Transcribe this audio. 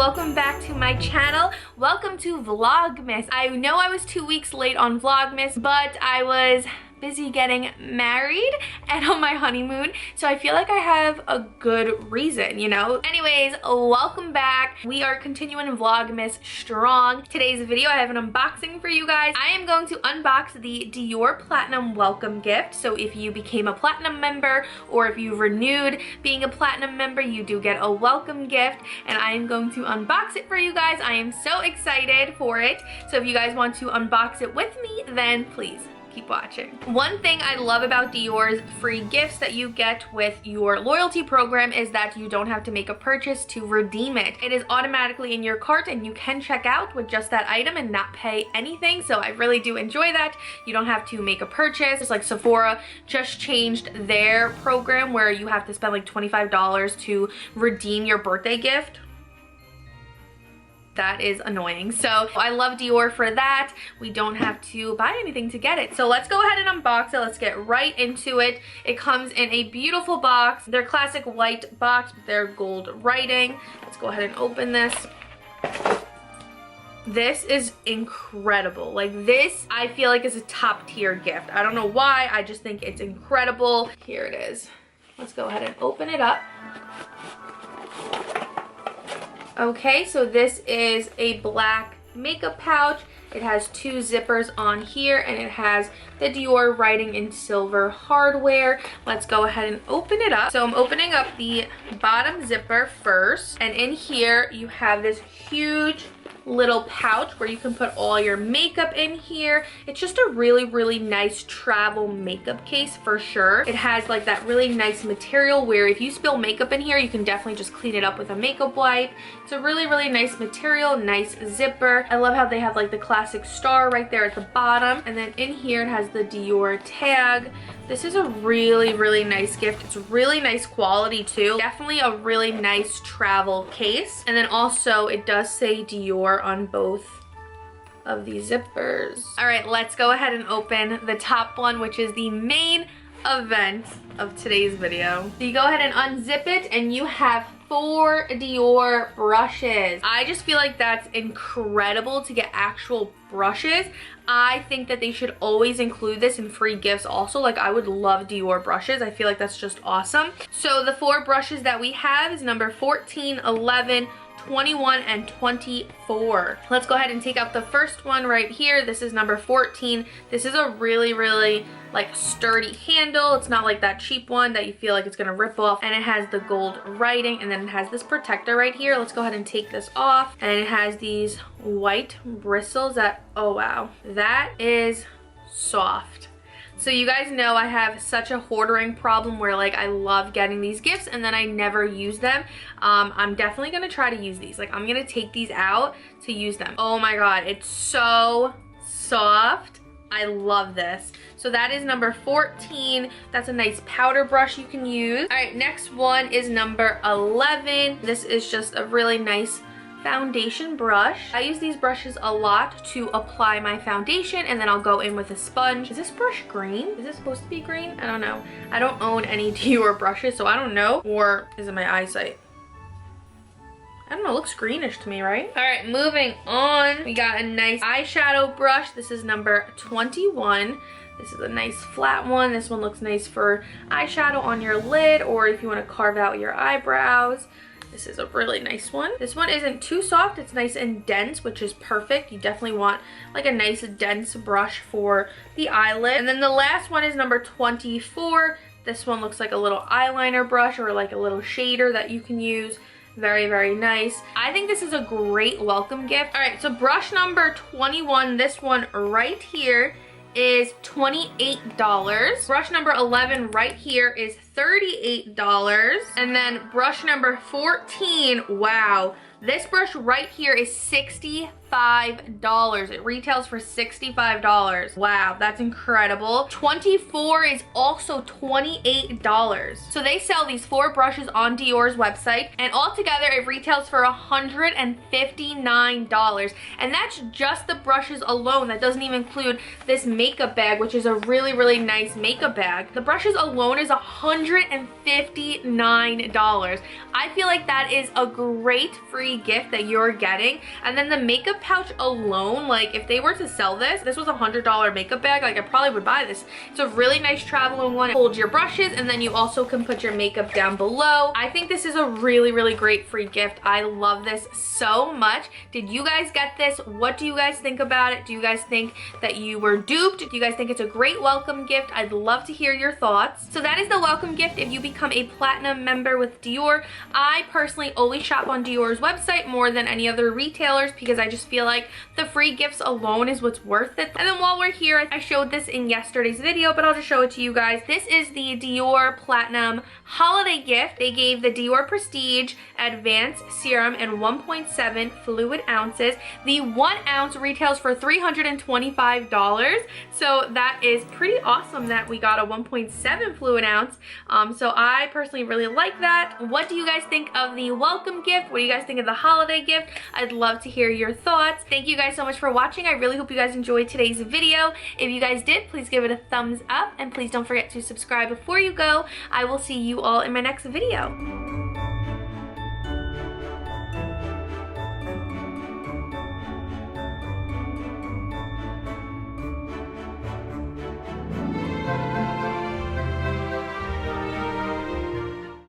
welcome back to my channel. Welcome to Vlogmas. I know I was 2 weeks late on Vlogmas, but I was busy getting married and on my honeymoon, so I feel like I have a good reason, you know? Anyways, welcome back. We are continuing Vlogmas strong. Today's video, I have an unboxing for you guys. I am going to unbox the Dior Platinum welcome gift. So if you became a Platinum member or if you renewed being a Platinum member, you do get a welcome gift, and I am going to unbox it for you guys. I am so excited for it. So if you guys want to unbox it with me, then please keep watching. One thing I love about Dior's free gifts that you get with your loyalty program is that you don't have to make a purchase to redeem it. It is automatically in your cart and you can check out with just that item and not pay anything. So I really do enjoy that. You don't have to make a purchase. It's like Sephora just changed their program where you have to spend like $25 to redeem your birthday gift. That is annoying. So I love Dior for that. We don't have to buy anything to get it. So let's go ahead and unbox it. Let's get right into it. It comes in a beautiful box. Their classic white box with their gold writing. Let's go ahead and open this. This is incredible. Like this, I feel like is a top tier gift. I don't know why. I just think it's incredible. Here it is. Let's go ahead and open it up. Okay, so this is a black makeup pouch. It has two zippers on here and it has the Dior writing in silver hardware. Let's go ahead and open it up. So I'm opening up the bottom zipper first, and in here you have this huge little pouch where you can put all your makeup in here. It's just a really nice travel makeup case for sure. It has like that really nice material where if you spill makeup in here, you can definitely just clean it up with a makeup wipe. It's a really nice material, nice zipper. I love how they have like the classic star right there at the bottom, and then in here it has the Dior tag. This is a really nice gift. It's really nice quality too. Definitely a really nice travel case. And then also it does say Dior on both of these zippers. All right, let's go ahead and open the top one, which is the main event of today's video. So you go ahead and unzip it and you have 4 Dior brushes. I just feel like that's incredible to get actual brushes. I think that they should always include this in free gifts also. Like I would love Dior brushes. I feel like that's just awesome. So the 4 brushes that we have is number 14, 11, 21, and 24. Let's go ahead and take out the first one right here. This is number 14. This is a really like sturdy handle. It's not like that cheap one that you feel like it's gonna rip off, and it has the gold writing, and then it has this protector right here. Let's go ahead and take this off, and it has these white bristles that, oh wow, that is soft. So you guys know I have such a hoarding problem where like I love getting these gifts and then I never use them. I'm definitely gonna try to use these. Like I'm gonna take these out to use them. Oh my god, it's so soft. I love this. So that is number 14. That's a nice powder brush you can use. All right, next one is number 11. This is just a really nice foundation brush. I use these brushes a lot to apply my foundation, and then I'll go in with a sponge. Is this brush green? Is this supposed to be green? I don't know. I don't own any Dior brushes, so I don't know. Or is it my eyesight? I don't know, it looks greenish to me, right? All right, moving on. We got a nice eyeshadow brush. This is number 21. This is a nice flat one. This one looks nice for eyeshadow on your lid, or if you want to carve out your eyebrows. This is a really nice one. This one isn't too soft. It's nice and dense, which is perfect. You definitely want like a nice dense brush for the eyelid. And then the last one is number 24. This one looks like a little eyeliner brush or like a little shader that you can use. Very nice. I think this is a great welcome gift. All right, so brush number 21, this one right here is $28. Brush number 11 right here is $38. And then brush number 14, wow. This brush right here is $65. It retails for $65. Wow, that's incredible. 24 is also $28. So they sell these 4 brushes on Dior's website, and altogether it retails for $159. And that's just the brushes alone. That doesn't even include this makeup bag, which is a really nice makeup bag. The brushes alone is $159. I feel like that is a great free free gift that you're getting. And then the makeup pouch alone, like if they were to sell this was a $100 makeup bag, like I probably would buy this. It's a really nice traveling one. It holds your brushes, and then you also can put your makeup down below. I think this is a really, really great free gift. I love this so much. Did you guys get this? What do you guys think about it? Do you guys think that you were duped? Do you guys think it's a great welcome gift? I'd love to hear your thoughts. So that is the welcome gift if you become a platinum member with Dior. I personally always shop on Dior's website more than any other retailers because I just feel like the free gifts alone is what's worth it. And then while we're here, I showed this in yesterday's video, but I'll just show it to you guys. This is the Dior Platinum Holiday Gift. They gave the Dior Prestige Advanced Serum in 1.7 fluid ounces. The 1 ounce retails for $325. So that is pretty awesome that we got a 1.7 fluid ounce. So I personally really like that. What do you guys think of the welcome gift? What do you guys think of the holiday gift? I'd love to hear your thoughts. Thank you guys so much for watching. I really hope you guys enjoyed today's video. If you guys did, please give it a thumbs up, and please don't forget to subscribe before you go. I will see you all in my next video.